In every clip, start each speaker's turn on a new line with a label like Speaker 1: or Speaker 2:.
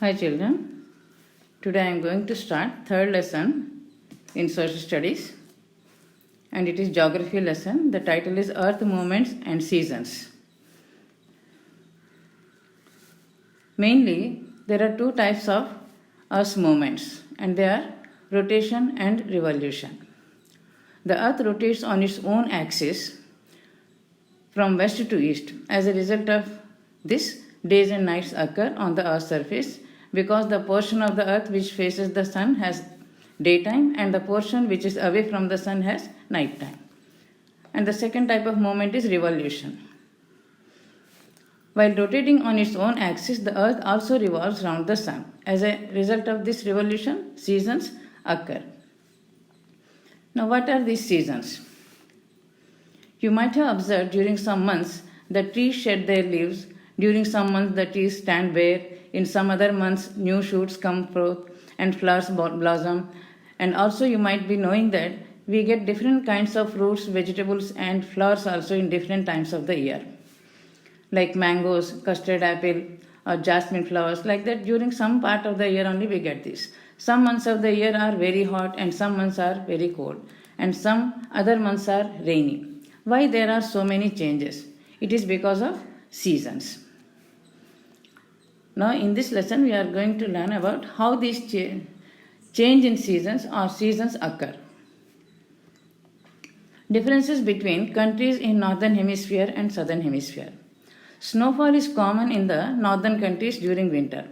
Speaker 1: Hi children, today I am going to start third lesson in social studies and it is geography lesson. The title is Earth Movements and Seasons. Mainly there are two types of Earth's movements and they are rotation and revolution. The Earth rotates on its own axis from west to east. As a result of this, days and nights occur on the Earth's surface because the portion of the earth which faces the sun has daytime and the portion which is away from the sun has nighttime. And the second type of movement is revolution. While rotating on its own axis, the earth also revolves around the sun. As a result of this revolution, seasons occur. Now, what are these seasons? You might have observed during some months the trees shed their leaves, during some months the trees stand bare, in some other months new shoots come forth and flowers blossom. And also you might be knowing that we get different kinds of fruits, vegetables and flowers also in different times of the year. Like mangoes, custard apple or jasmine flowers, like that during some part of the year only we get this. Some months of the year are very hot and some months are very cold and some other months are rainy. Why there are so many changes? It is because of seasons. Now in this lesson we are going to learn about how these change in seasons or seasons occur. Differences between countries in northern hemisphere and southern hemisphere. Snowfall is common in the northern countries during winter.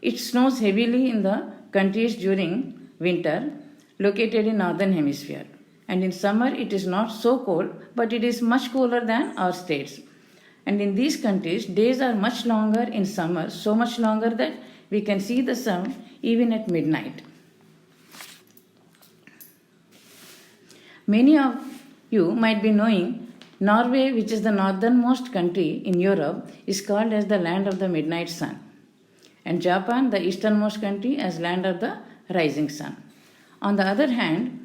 Speaker 1: It snows heavily in the countries during winter located in northern hemisphere. And in summer it is not so cold but it is much cooler than our states. And in these countries, days are much longer in summer, so much longer that we can see the sun even at midnight. Many of you might be knowing Norway, which is the northernmost country in Europe, is called as the land of the midnight sun. And Japan, the easternmost country, as land of the rising sun. On the other hand,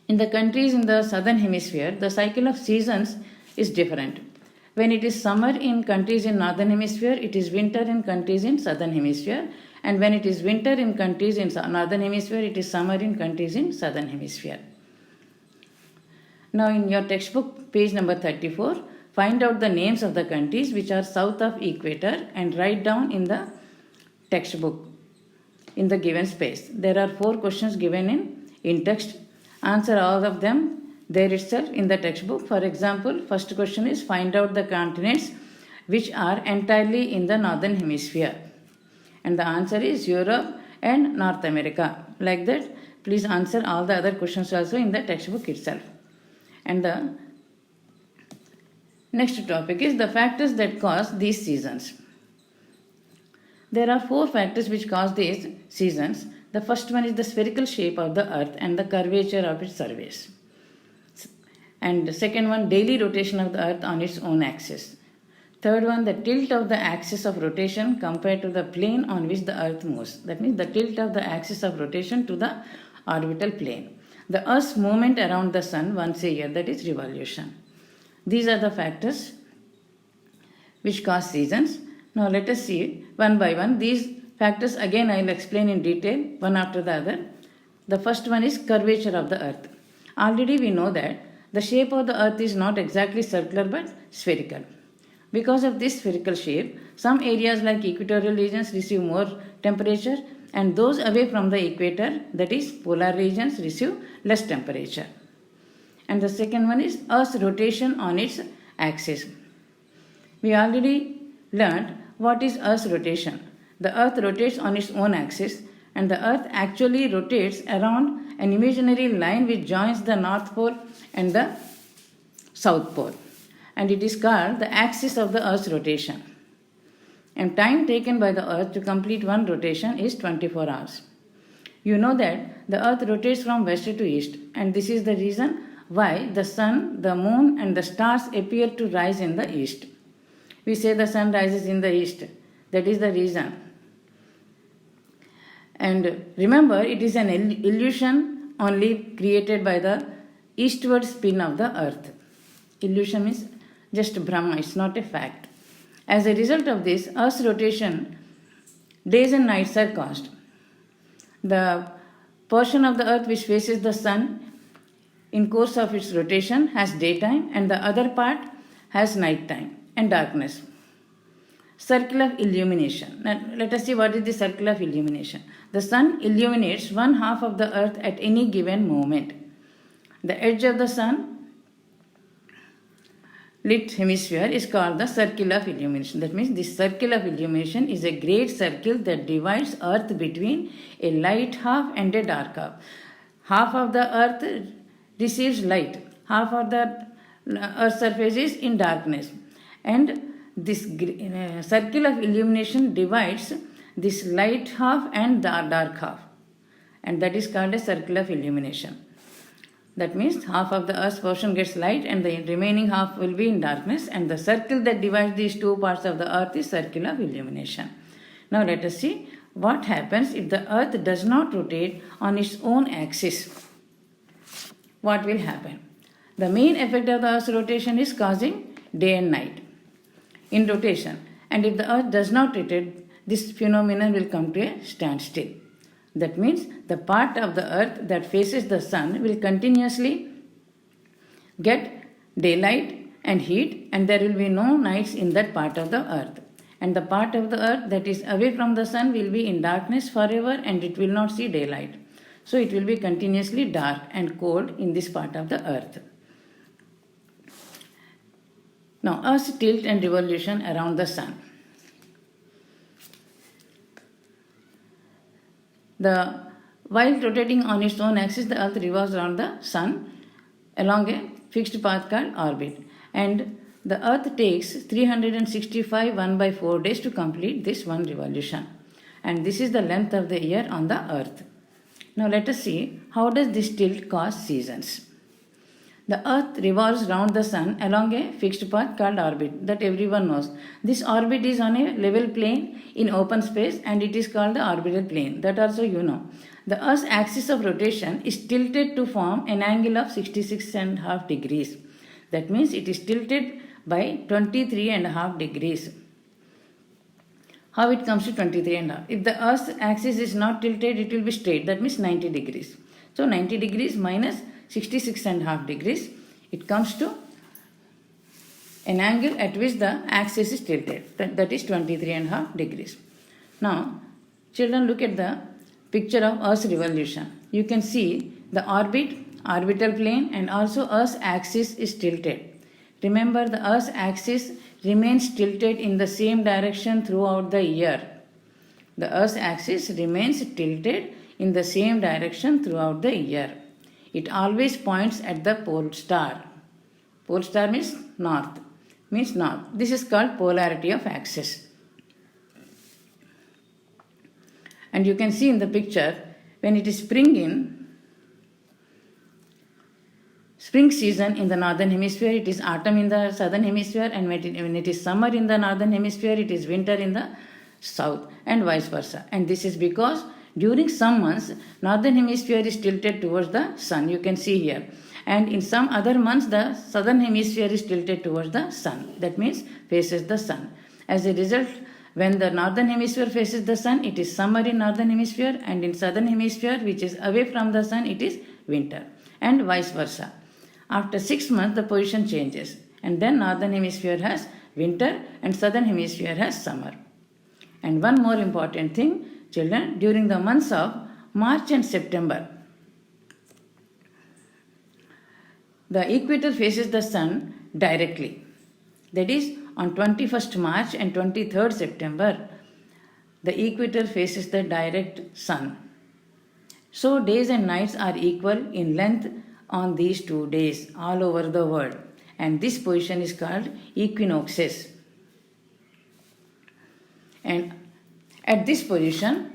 Speaker 1: in the countries in the southern hemisphere, the cycle of seasons is different. When it is summer in countries in northern hemisphere, it is winter in countries in southern hemisphere. And when it is winter in countries in northern hemisphere, it is summer in countries in southern hemisphere. Now in your textbook, page number 34, find out the names of the countries which are south of equator and write down in the textbook in the given space. There are 4 questions given in text. Answer all of them there itself in the textbook. For example, first question is find out the continents which are entirely in the northern hemisphere. And the answer is Europe and North America. Like that, please answer all the other questions also in the textbook itself. And the next topic is the factors that cause these seasons. There are 4 factors which cause these seasons. The first one is the spherical shape of the earth and the curvature of its surface. And the second one, daily rotation of the earth on its own axis. Third one, the tilt of the axis of rotation compared to the plane on which the earth moves. That means the tilt of the axis of rotation to the orbital plane. The earth's movement around the sun once a year, that is revolution. These are the factors which cause seasons. Now let us see one by one. These factors again I will explain in detail one after the other. The first one is curvature of the earth. Already we know that the shape of the earth is not exactly circular but spherical. Because of this spherical shape, some areas like equatorial regions receive more temperature and those away from the equator, that is polar regions, receive less temperature. And the second one is Earth's rotation on its axis. We already learned what is Earth's rotation. The earth rotates on its own axis and the earth actually rotates around an imaginary line which joins the North Pole and the South Pole. And it is called the axis of the earth's rotation. And time taken by the earth to complete one rotation is 24 hours. You know that the earth rotates from west to east and this is the reason why the sun, the moon and the stars appear to rise in the east. We say the sun rises in the east. That is the reason. And remember, it is an illusion only created by the eastward spin of the earth. Illusion means just Brahma, it's not a fact. As a result of this, Earth's rotation days and nights are caused. The portion of the earth which faces the sun in course of its rotation has daytime, and the other part has nighttime and darkness. Circle of illumination. Now, let us see what is the circle of illumination. The sun illuminates one half of the earth at any given moment. The edge of the sun lit hemisphere is called the circle of illumination. That means this circle of illumination is a great circle that divides earth between a light half and a dark half. Half of the earth receives light, half of the earth's surface is in darkness, and this circle of illumination divides this light half and the dark half, and that is called a circle of illumination. That means half of the earth's portion gets light and the remaining half will be in darkness, and the circle that divides these two parts of the earth is circle of illumination. Now let us see what happens if the earth does not rotate on its own axis. What will happen? The main effect of the earth's rotation is causing day and night in rotation, and if the earth does not rotate, this phenomenon will come to a standstill. That means the part of the earth that faces the sun will continuously get daylight and heat, and there will be no nights in that part of the earth. And the part of the earth that is away from the sun will be in darkness forever, and it will not see daylight. So it will be continuously dark and cold in this part of the earth. Now, Earth's tilt and revolution around the sun. While rotating on its own axis, the earth revolves around the sun along a fixed path called orbit, and the earth takes 365 1/4 days to complete this one revolution, and this is the length of the year on the earth. Now let us see how does this tilt cause seasons. The earth revolves round the sun along a fixed path called orbit that everyone knows. This orbit is on a level plane in open space, and it is called the orbital plane. That also you know. The earth's axis of rotation is tilted to form an angle of 66.5 degrees. That means it is tilted by 23.5 degrees. How it comes to 23.5? If the earth's axis is not tilted, it will be straight. That means 90 degrees. So 90 degrees minus 66.5 degrees, it comes to an angle at which the axis is tilted. That is 23.5 degrees. Now, children, look at the picture of Earth's revolution. You can see the orbital plane, and also Earth's axis is tilted. Remember, the Earth's axis remains tilted in the same direction throughout the year. The Earth's axis remains tilted in the same direction throughout the year. It always points at the pole star. Pole star means north. This is called polarity of axis. And you can see in the picture, when it is spring season in the northern hemisphere, it is autumn in the southern hemisphere, and when it is summer in the northern hemisphere, it is winter in the south, and vice versa. And this is because during some months, northern hemisphere is tilted towards the sun. You can see here. And in some other months, the southern hemisphere is tilted towards the sun. That means faces the sun. As a result, when the northern hemisphere faces the sun, it is summer in northern hemisphere, and in southern hemisphere, which is away from the sun, it is winter, and vice versa. After 6 months, the position changes, and then northern hemisphere has winter and southern hemisphere has summer. And one more important thing, children, during the months of March and September, the equator faces the sun directly. That is, on 21st March and 23rd September, the equator faces the direct sun. So days and nights are equal in length on these 2 days all over the world, and this position is called equinoxes. And at this position,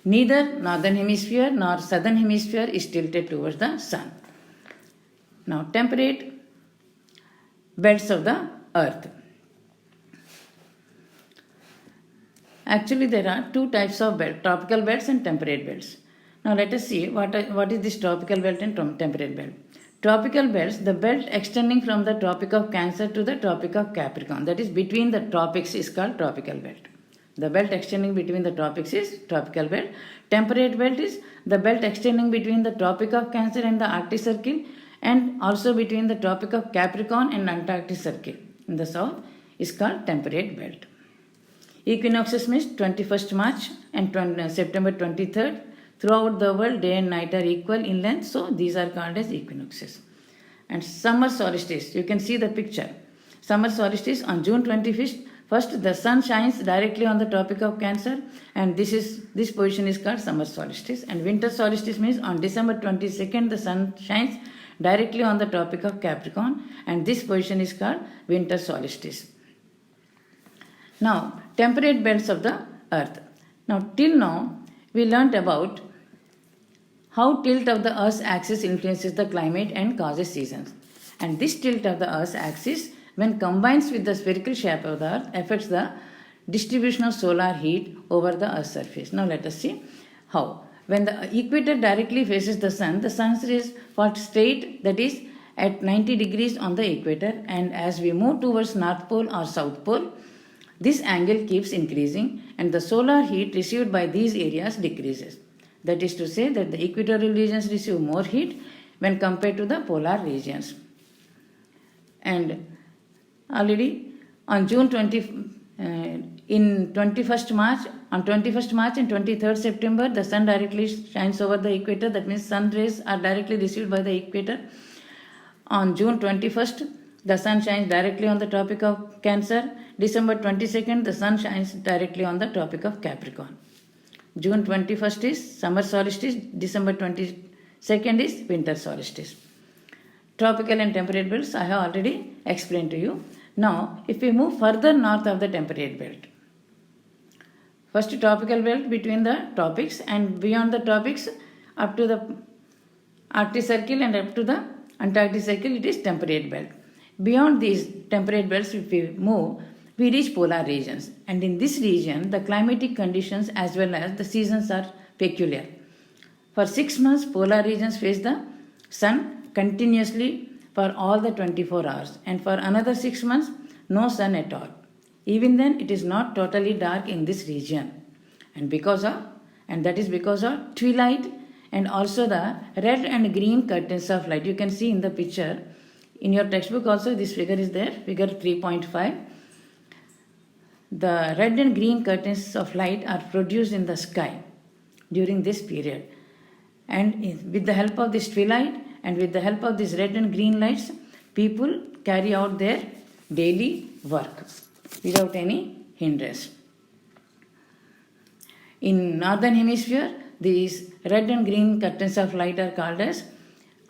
Speaker 1: neither northern hemisphere nor southern hemisphere is tilted towards the sun. Now, temperate belts of the earth. Actually, there are 2 types of belts, tropical belts and temperate belts. Now, let us see what is this tropical belt and temperate belt. Tropical belts, the belt extending from the Tropic of Cancer to the Tropic of Capricorn, that is between the tropics, is called tropical belt. The belt extending between the tropics is tropical belt. Temperate belt is the belt extending between the Tropic of Cancer and the Arctic Circle, and also between the Tropic of Capricorn and Antarctic Circle in the south is called temperate belt. Equinoxes means 21st March and September 23rd. Throughout the world, day and night are equal in length, so these are called as equinoxes. And summer solstice, you can see the picture. Summer solstice on June 25th. First, the sun shines directly on the Tropic of Cancer, and this position is called summer solstice. And winter solstice means on December 22nd, the sun shines directly on the Tropic of Capricorn, and this position is called winter solstice. Now, temperate belts of the earth. Now, till now, we learnt about how tilt of the earth's axis influences the climate and causes seasons. And this tilt of the earth's axis, when combines with the spherical shape of the earth, affects the distribution of solar heat over the earth's surface. Now, let us see how. When the equator directly faces the sun's rays fall straight, that is at 90 degrees on the equator, and as we move towards North Pole or South Pole, this angle keeps increasing and the solar heat received by these areas decreases. That is to say that the equatorial regions receive more heat when compared to the polar regions. And already on June 20, in 21st March, on 21st March and 23rd September, the sun directly shines over the equator. That means sun rays are directly received by the equator. On June 21st, the sun shines directly on the Tropic of Cancer. December 22nd, the sun shines directly on the Tropic of Capricorn. June 21st is summer solstice. December 22nd is winter solstice. Tropical and temperate belts I have already explained to you. Now, if we move further north of the temperate belt, first tropical belt between the tropics, and beyond the tropics up to the Arctic Circle and up to the Antarctic Circle, it is temperate belt. Beyond these temperate belts, if we move, we reach polar regions. And in this region, the climatic conditions as well as the seasons are peculiar. For 6 months, polar regions face the sun continuously for all the 24 hours. And for another 6 months, no sun at all. Even then, it is not totally dark in this region. And that is because of twilight and also the red and green curtains of light. You can see in the picture. In your textbook also this figure is there, figure 3.5. The red and green curtains of light are produced in the sky during this period. And with the help of this twilight and with the help of these red and green lights, people carry out their daily work without any hindrance. In northern hemisphere, these red and green curtains of light are called as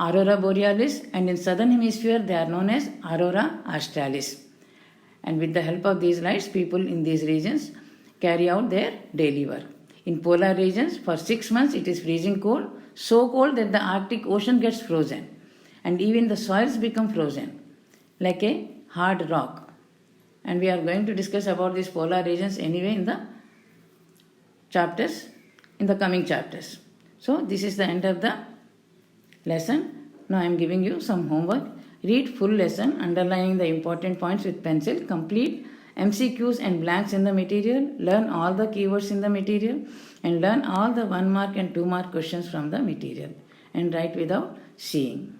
Speaker 1: Aurora Borealis, and in southern hemisphere they are known as Aurora Australis. And with the help of these lights, people in these regions carry out their daily work. In polar regions, for 6 months it is freezing cold, so cold that the Arctic Ocean gets frozen and even the soils become frozen like a hard rock. And we are going to discuss about these polar regions anyway in the chapters, in the coming chapters. So this is the end of the lesson. Now I am giving you some homework. Read full lesson, underlining the important points with pencil. Complete MCQs and blanks in the material. Learn all the keywords in the material and learn all the 1 mark and 2 mark questions from the material and write without seeing.